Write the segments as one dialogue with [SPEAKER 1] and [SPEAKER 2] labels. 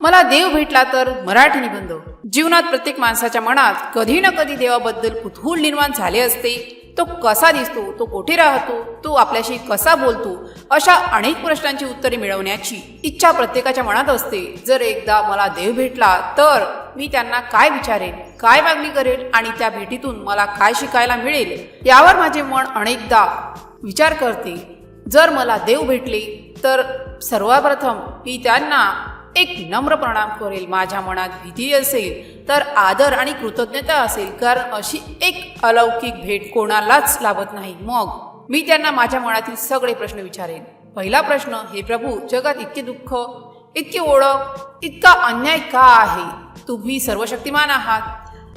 [SPEAKER 1] मला देव भेटला तर मराठी निबंध. जीवनात प्रत्येक माणसाच्या मनात कधी ना कधी देवाबद्दल कुतूहल निर्माण झाले असते. तो कसा दिसतो, तो कोठे राहतो, तो आपल्याशी कसा बोलतो, अशा अनेक प्रश्नांची उत्तरे मिळवण्याची इच्छा प्रत्येकाच्या मनात असते. जर एकदा मला देव भेटला तर मी त्यांना काय विचारेन, काय मागणी करेल आणि त्या भेटीतून मला काय शिकायला मिळेल, यावर माझे मन अनेकदा विचार करते. जर मला देव भेटले तर सर्वप्रथम मी त्यांना एक नम्र प्रणाम करेल. माझ्या मनात भीती असेल तर आदर आणि कृतज्ञता असेल, कारण अशी एक अलौकिक भेट कोणालाच लाभत नाही. मग मी त्यांना माझ्या मनातील सगळे प्रश्न विचारेन. पहिला प्रश्न, हे प्रभू, जगात इतके दुःख, इतकी ओळख, इतका अन्याय का आहे? तुम्ही सर्वशक्तिमान आहात,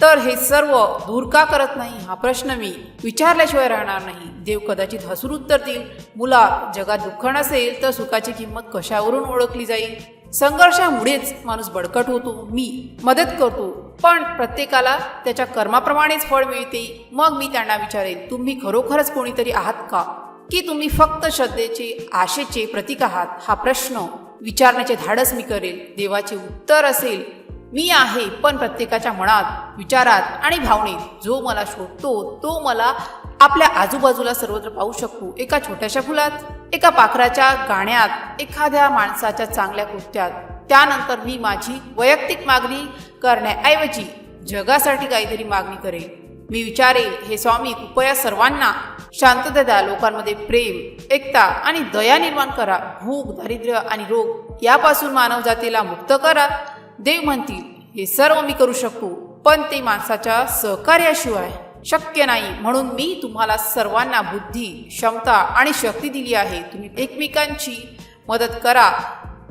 [SPEAKER 1] तर हे सर्व दूर का करत नाही? हा प्रश्न मी विचारल्याशिवाय राहणार नाही. देव कदाचित हसून उत्तर देईल, मुला, जगात दुःख नसेल तर सुखाची किंमत कशावरून ओळखली जाईल? संघर्षामुळेच माणूस बळकट होतो. मी मदत करतो, पण प्रत्येकाला त्याच्या कर्माप्रमाणेच फळ मिळते. मग मी त्यांना विचारेन, तुम्ही खरोखरच कोणीतरी आहात का, की तुम्ही फक्त श्रद्धेचे, आशेचे प्रतीक आहात? हा प्रश्न विचारण्याचे धाडस मी करेल. देवाचे उत्तर असेल, मी आहे, पण प्रत्येकाच्या मनात, विचारात आणि भावनेत. जो मला शोधतो तो मला आपल्या आजूबाजूला सर्वत्र पाहू शकतो. एका छोट्याशा फुलात, एका पाखराच्या गाण्यात, एखाद्या माणसाच्या चांगल्या कृत्यात. त्यानंतर मी माझी वैयक्तिक मागणी करण्याऐवजी जगासाठी काहीतरी मागणी करेल. मी विचारेल, हे स्वामी, कृपया सर्वांना शांतता द्या, लोकांमध्ये प्रेम, एकता आणि दया निर्माण करा. भूक, दारिद्र्य आणि रोग यापासून मानवजातीला मुक्त करा. देव म्हणतील, हे सर्व मी करू शकतो, पण ते माणसाच्या सहकार्याशिवाय शक्य नाही. म्हणून मी तुम्हाला सर्वांना बुद्धी, क्षमता आणि शक्ती दिली आहे. तुम्ही एकमेकांची मदत करा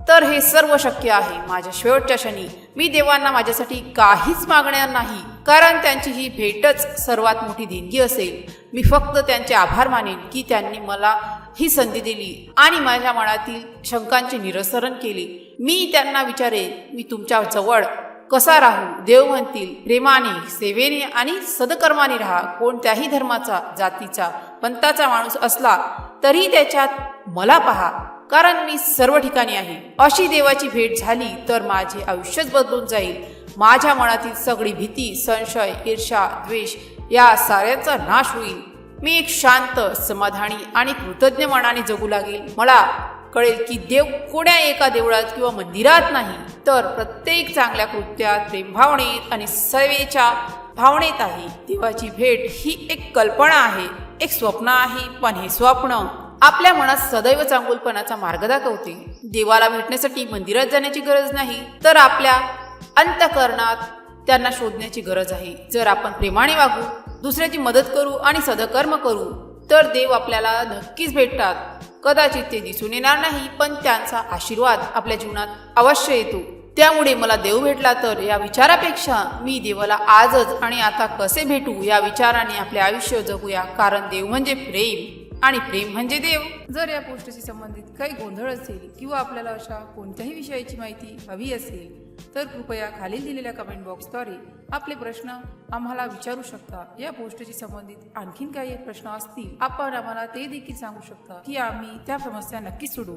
[SPEAKER 1] तर हे सर्व शक्य आहे. माझ्या शेवटच्या क्षणी मी देवांना माझ्यासाठी काहीच मागणार नाही, कारण त्यांची ही भेटच सर्वात मोठी देणगी असेल. मी फक्त त्यांचे आभार मानेन की त्यांनी मला ही संधी दिली आणि माझ्या मनातील शंकांचे निरसन केले. मी त्यांना विचारेन, मी तुमच्या जवळ कसा राहू? देव म्हणतील, प्रेमाने, सेवेने आणि सदकर्माने राहा. कोणत्याही धर्माचा, जातीचा, पंथाचा माणूस असला तरी त्याच्यात मला पहा, कारण मी सर्व ठिकाणी आहे. अशी देवाची भेट झाली तर माझे आयुष्यच बदलून जाईल. माझ्या मनातील सगळी भीती, संशय, ईर्ष्या, द्वेष या साऱ्यांचा नाश होईल. मी एक शांत, समाधानी आणि कृतज्ञ मनाने जगू लागेल. मला कळेल की देव कोण्या एका देवळात किंवा मंदिरात नाही, तर प्रत्येक चांगल्या कृत्यात, प्रेमभावनेत आणि सेवेच्या भावनेत आहे. देवाची भेट ही एक कल्पना आहे, एक स्वप्न आहे, पण हे स्वप्न आपल्या मनात सदैव चांगुलपणाचा मार्ग दाखवते. देवाला भेटण्यासाठी मंदिरात जाण्याची गरज नाही, तर आपल्या अंतःकरणात त्यांना शोधण्याची गरज आहे. जर आपण प्रेमाने वागू, दुसऱ्याची मदत करू आणि सदकर्म करू, तर देव आपल्याला नक्कीच भेटतात. कदाचित ते दिसून येणार नाही, पण त्यांचा आशीर्वाद आपल्या जीवनात अवश्य येतो. त्यामुळे मला देव भेटला तर या विचारापेक्षा मी देवाला आजच आणि आता कसे भेटू या विचाराने आपले आयुष्य जगूया, कारण देव म्हणजे प्रेम आणि प्रेम म्हणजे देव. जर या पोस्टशी संबंधित काही गोंधळ असेल किंवा आपल्याला अशा कोणत्याही विषयाची माहिती हवी असेल तर कृपया खालील दिलेल्या कमेंट बॉक्सद्वारे आपले प्रश्न आम्हाला विचारू शकता. या पोस्टशी संबंधित आणखीन काही प्रश्न असतील, आपण आम्हाला ते देखील सांगू शकता की आम्ही त्या समस्या नक्कीच सोडवू.